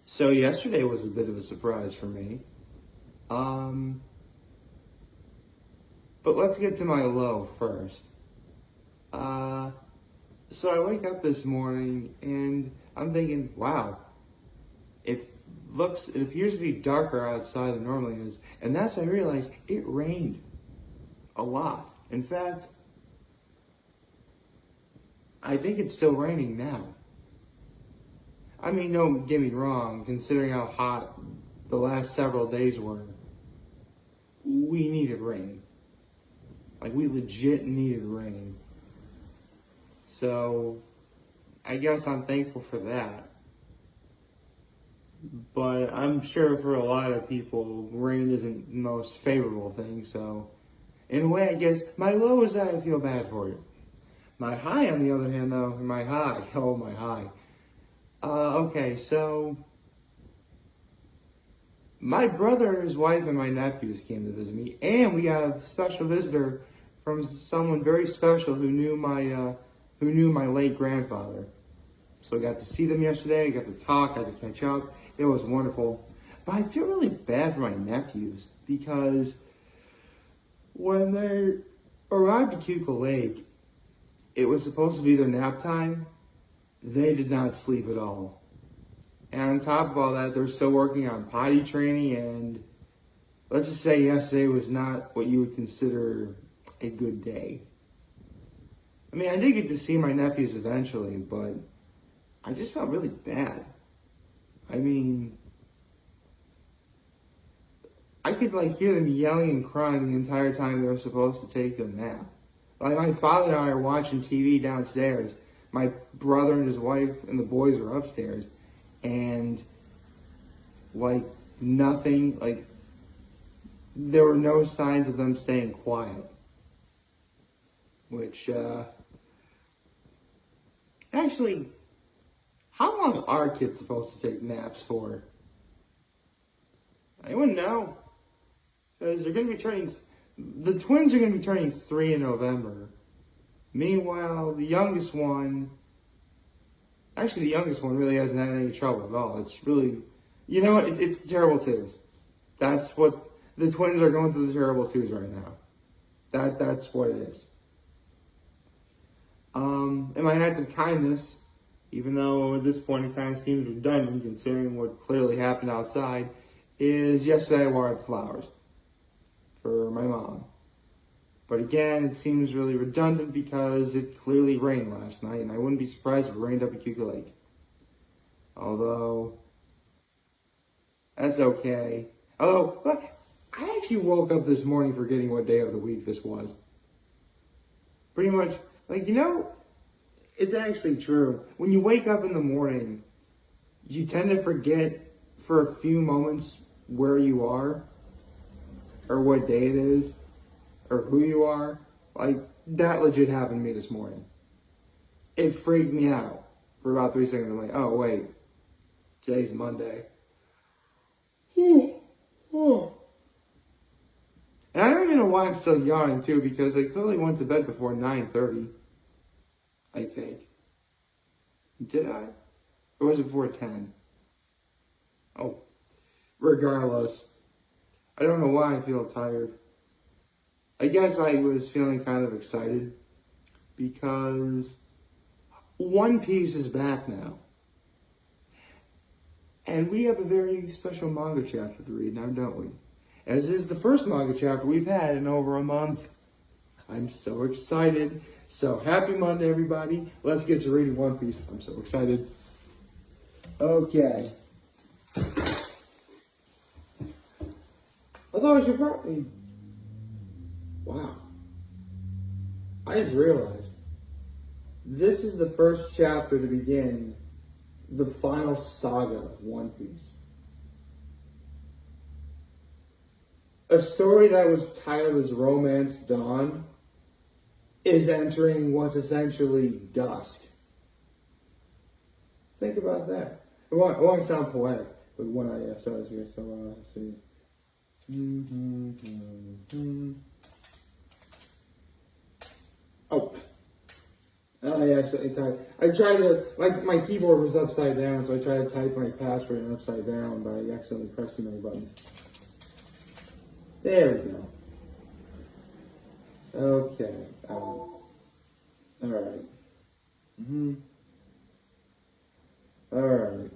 So yesterday was a bit of a surprise for me. Um, but let's get to my low first. Uh, so I wake up this morning and I'm thinking, wow, it appears to be darker outside than it normally is. And that's when I realized it rained a lot. In fact, I think it's still raining now. I mean, don't get me wrong, considering how hot the last several days were, we needed rain. Like, we legit needed rain. So, I guess I'm thankful for that. But I'm sure for a lot of people, rain isn't the most favorable thing, so in a way, I guess, my low is that I feel bad for you. My high, on the other hand, though, my high. Okay, so my brother, his wife, and my nephews came to visit me, and we have a special visitor from someone very special who knew my late grandfather. So I got to see them yesterday, got to talk, got to catch up. It was wonderful. But I feel really bad for my nephews because when they arrived at Keuka Lake, it was supposed to be their nap time. They did not sleep at all. And on top of all that, they're still working on potty training, and let's just say yesterday was not what you would consider a good day. I mean, I did get to see my nephews eventually, but I just felt really bad. I mean, I could hear them yelling and crying the entire time they were supposed to take their nap. Like, my father and I are watching TV downstairs. My brother and his wife and the boys were upstairs. And, nothing, there were no signs of them staying quiet. Which, actually, how long are kids supposed to take naps for? Anyone know? Because they're going to be the twins are going to be turning 3 in November. Meanwhile, the youngest one really hasn't had any trouble at all. It's really, you know what, it's the terrible twos. That's what, the twins are going through the terrible twos right now. That's what it is. And my act of kindness, even though at this point it kind of seems redundant considering what clearly happened outside, is yesterday I watered the flowers for my mom. But again, it seems really redundant because it clearly rained last night, and I wouldn't be surprised if it rained up at Keuka Lake. Although, that's okay. But I actually woke up this morning forgetting what day of the week this was. Pretty much, it's actually true. When you wake up in the morning, you tend to forget for a few moments where you are, or what day it is, or who you are. That legit happened to me this morning. It freaked me out for about 3 seconds. I'm like, oh wait, today's Monday. And I don't even know why I'm still yawning too, because I clearly went to bed before 9:30, I think. Did I? Or was it before 10? Oh, regardless, I don't know why I feel tired. I guess I was feeling kind of excited because One Piece is back now. And we have a very special manga chapter to read now, don't we? As is the first manga chapter we've had in over a month. I'm so excited. So happy Monday, everybody. Let's get to reading One Piece. I'm so excited. Okay. Although I should probably... Wow. I just realized this is the first chapter to begin the final saga of One Piece. A story that was titled as Romance Dawn is entering what's essentially dusk. Think about that. I want to sound poetic, but when I start here, so let's see. Oh, I accidentally typed. I tried to, my keyboard was upside down, so I tried to type my password in upside down, but I accidentally pressed too many buttons. There we go. Okay. Alright. Alright.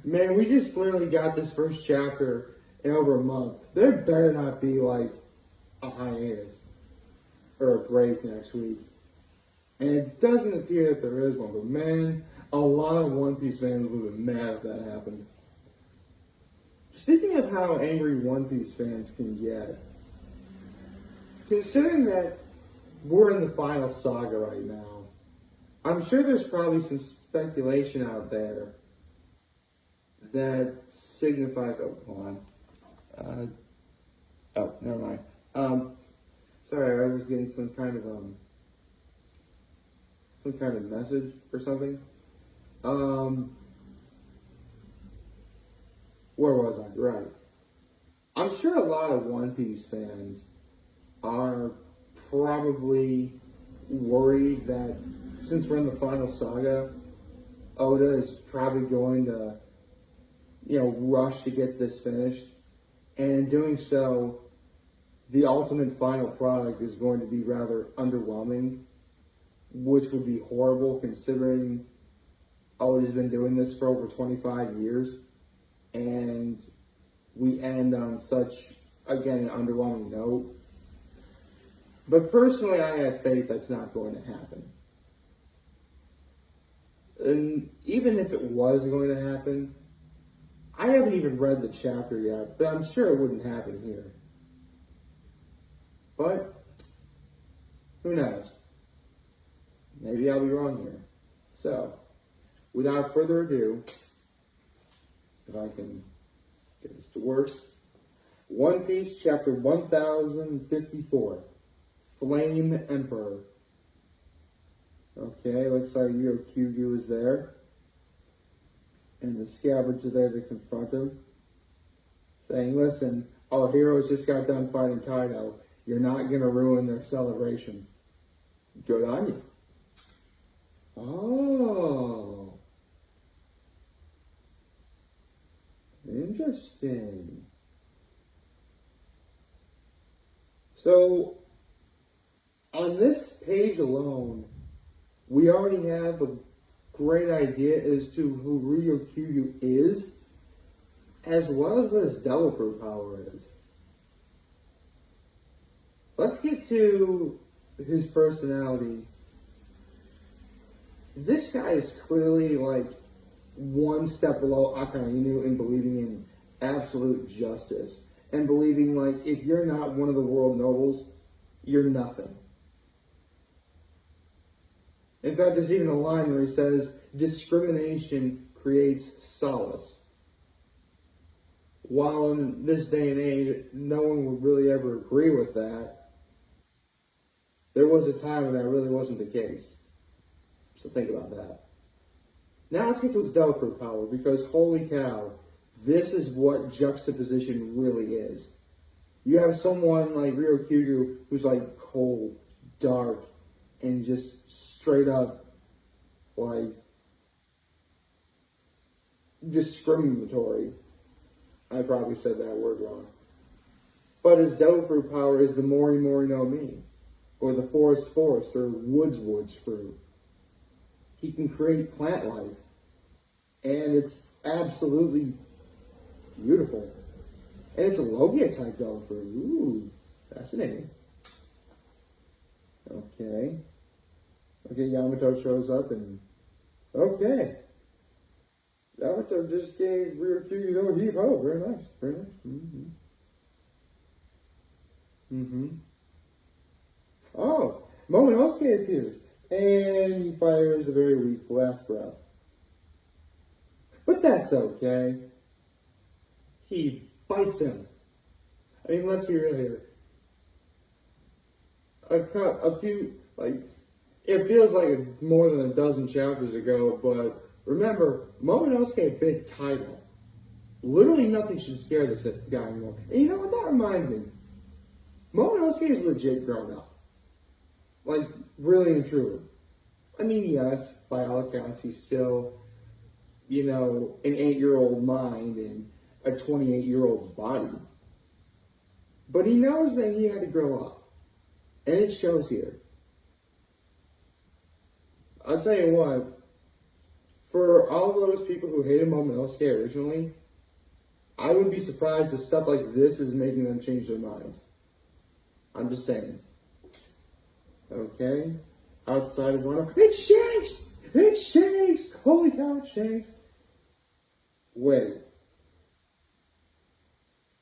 Man, we just literally got this first chapter in over a month. There better not be like a hiatus or a break next week. And it doesn't appear that there is one, but man, a lot of One Piece fans would have been mad if that happened. Speaking of how angry One Piece fans can get, considering that we're in the final saga right now, I'm sure there's probably some speculation out there that signifies. Oh, hold on. Oh, never mind. Sorry, I was getting some kind of message or something. Where was I? Right. I'm sure a lot of One Piece fans are probably worried that since we're in the final saga, Oda is probably going to, rush to get this finished. And in doing so, the ultimate final product is going to be rather underwhelming, which would be horrible considering Oda's been doing this for over 25 years. And we end on such, again, an underwhelming note. But personally, I have faith that's not going to happen. And even if it was going to happen, I haven't even read the chapter yet, but I'm sure it wouldn't happen here. But, who knows? Maybe I'll be wrong here. So, without further ado, if I can get this to work, One Piece chapter 1054, Flame Emperor. Okay, looks like Ryokyu is there. And the scabbards are there to confront him. Saying, listen, our heroes just got done fighting Kaido. You're not going to ruin their celebration. Good on you. Oh. Interesting. So, on this page alone, we already have a great idea as to who Ryokyu is, as well as what his devil fruit power is. Let's get to his personality. This guy is clearly like one step below Akane Inu in believing in absolute justice. And believing like if you're not one of the world nobles, you're nothing. In fact, there's even a line where he says, discrimination creates solace. While in this day and age, no one would really ever agree with that, there was a time when that really wasn't the case. So think about that. Now let's get to his devil fruit power, because holy cow, this is what juxtaposition really is. You have someone like Ryokyu who's like cold, dark, and just straight up like discriminatory. I probably said that word wrong. But his devil fruit power is the Mori Mori no Mi, or the forest, or woods fruit. He can create plant life, and it's absolutely beautiful. And it's a Logia type devil fruit. Ooh, fascinating. Okay, Yamato shows up and Yamato just gave Ryokyu no heave ho. Very nice. Oh, Momonosuke appears, and he fires a very weak blast breath. But that's okay. He bites him. I mean, let's be real here. A few, it feels like more than a dozen chapters ago, but remember, Momonosuke bit Kaido. Literally nothing should scare this guy anymore. And you know what? That reminds me. Momonosuke is legit grown up. Like, really and truly. I mean, yes, by all accounts, he's still, an 8-year-old mind and a 28-year-old's body. But he knows that he had to grow up. And it shows here. I'll tell you what, for all those people who hated Momonosuke originally, I wouldn't be surprised if stuff like this is making them change their minds. I'm just saying. Okay? Outside of Wano, it shakes! It shakes! Holy cow, it shakes! Wait.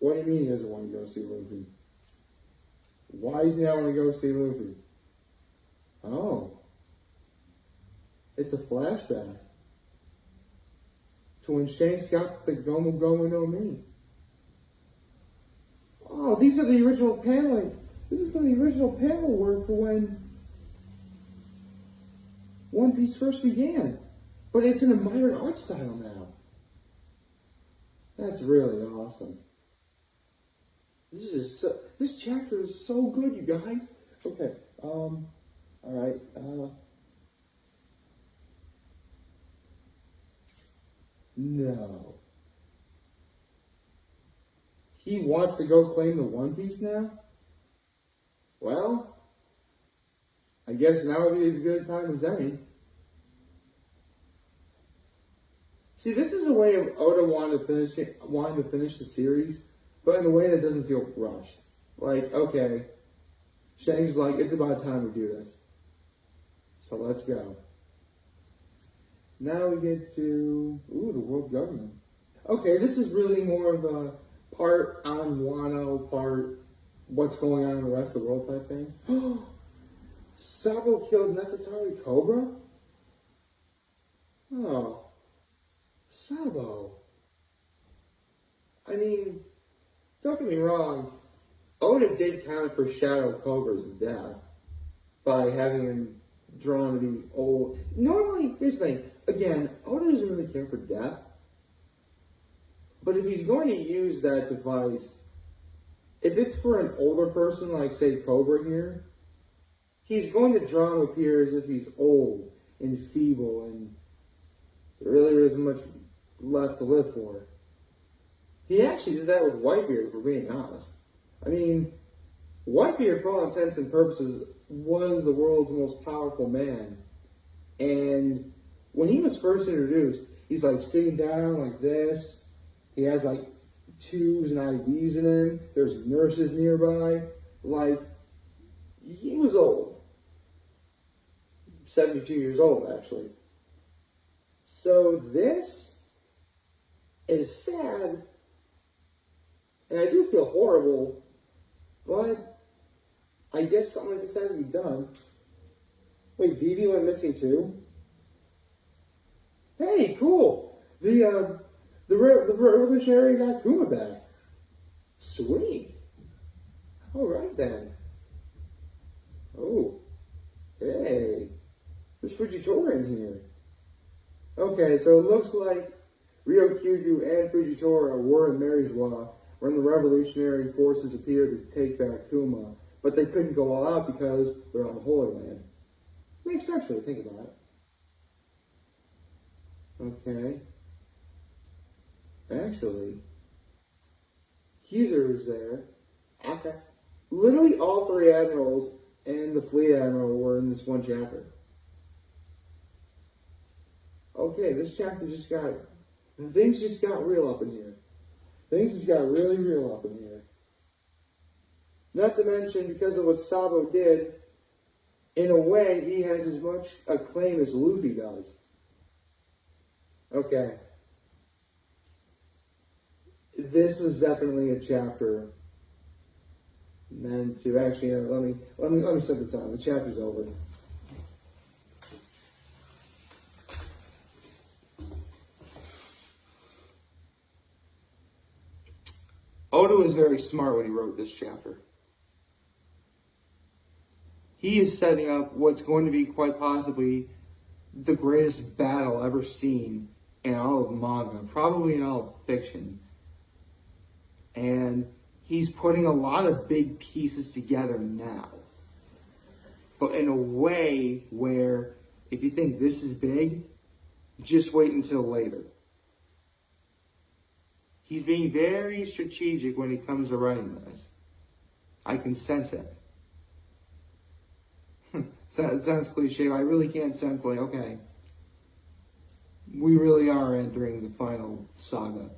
What do you mean he doesn't want to go see Luffy? Why does he not want to go see Luffy? Oh. It's a flashback to when Shanks got the Gomu Gomu no Mi. Oh, these are the original paneling. This is the original panel work for when One Piece first began. But it's in a modern art style now. That's really awesome. This chapter is so good, you guys. Okay, alright, no. He wants to go claim the One Piece now? Well, I guess now would be as good a time as any. See, this is a way of Oda wanting to finish the series, but in a way that doesn't feel rushed. Like, okay, Shanks is like, it's about time we do this. So let's go. Now we get to, the world government. Okay, this is really more of a part on Wano, part what's going on in the rest of the world type thing. Sabo killed Nefertari Cobra? Oh. Sabo. I mean, don't get me wrong, Oda did kind of foreshadow Cobra's death by having him drawn to be old. Normally, here's the thing, again, Oda doesn't really care for death, but if he's going to use that device, if it's for an older person, like say Cobra here, he's going to draw him appear as if he's old and feeble and there really isn't much left to live for. He actually did that with Whitebeard, for being honest. I mean, Whitebeard, for all intents and purposes, was the world's most powerful man. And when he was first introduced, he's like sitting down like this. He has like tubes and IVs in him. There's nurses nearby. Like, he was old. 72 years old, actually. So this is sad, and I do feel horrible, but I guess something like this had to be done. Wait, Vivi went missing too? Hey, cool! The revolutionary got Kuma back. Sweet. Alright then. Oh. Hey. There's Fujitora in here. Okay, so it looks like Ryokyu and Fujitora were in Maryjois when the revolutionary forces appeared to take back Kuma, but they couldn't go all out because they're on the Holy Land. Makes sense when you think about it. Okay. Actually, Kizaru's there. Okay. Literally all three admirals and the fleet admiral were in this one chapter. Okay, this chapter things just got real up in here. Things just got really real up in here. Not to mention, because of what Sabo did, in a way, he has as much acclaim as Luffy does. Okay. This was definitely a chapter meant to actually, let me set this on. The chapter's over. Oda was very smart when he wrote this chapter. He is setting up what's going to be quite possibly the greatest battle ever seen in all of manga, probably in all of fiction. And he's putting a lot of big pieces together now. but in a way where if you think this is big, just wait until later. He's being very strategic when it comes to writing this. I can sense it. It sounds cliche, but I really can't sense, like, okay, we really are entering the final saga,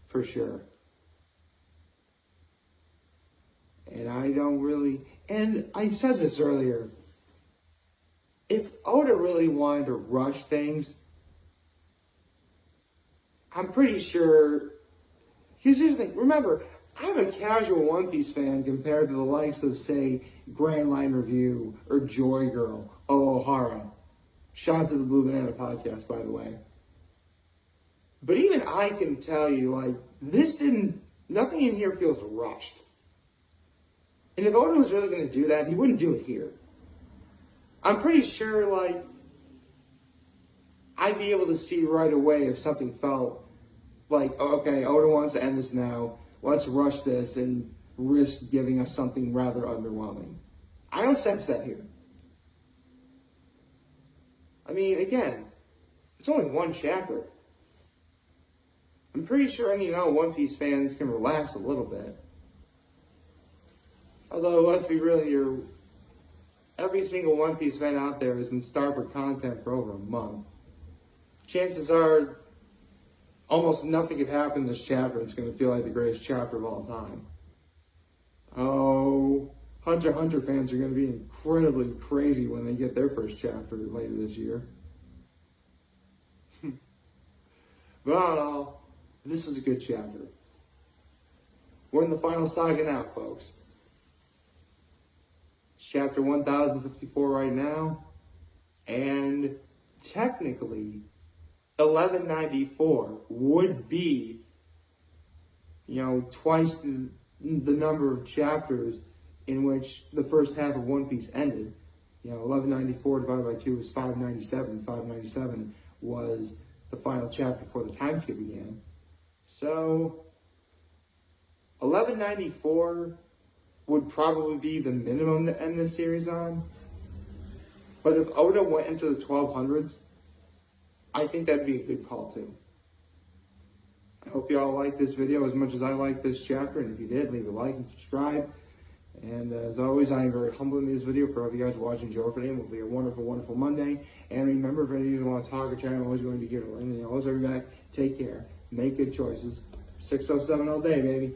for sure. And I don't really, and I said this earlier, if Oda really wanted to rush things, I'm pretty sure, here's the thing, remember, I'm a casual One Piece fan compared to the likes of, say, Grand Line Review or Joy Girl, Ohara. Shout out to the Blue Banana Podcast, by the way. But even I can tell you, like, nothing in here feels rushed. And if Oda was really going to do that, he wouldn't do it here. I'm pretty sure, like, I'd be able to see right away if something felt like, okay, Oda wants to end this now. Let's rush this and risk giving us something rather underwhelming. I don't sense that here. I mean, again, it's only one chapter. I'm pretty sure any One Piece fans can relax a little bit. Although, let's be real here, every single One Piece fan out there has been starved for content for over a month. Chances are, almost nothing could happen in this chapter. It's going to feel like the greatest chapter of all time. Oh, Hunter x Hunter fans are going to be incredibly crazy when they get their first chapter later this year. But all in all, this is a good chapter. We're in the final saga now, folks. It's chapter 1054 right now. And technically, 1194 would be, twice the number of chapters in which the first half of One Piece ended. 1194 divided by 2 is 597. 597 was the final chapter before the time skip began. So, 1194 would probably be the minimum to end this series on. But if Oda went into the 1200s, I think that'd be a good call too. I hope you all like this video as much as I like this chapter, and if you did, leave a like and subscribe. And as always, I am very humble in this video for all of you guys watching. Joe for today. It will be a wonderful, wonderful Monday. And remember, if any of you want to talk or chat, I'm always going to be here to learn. And always, everybody, take care. Make good choices. 607 all day, baby.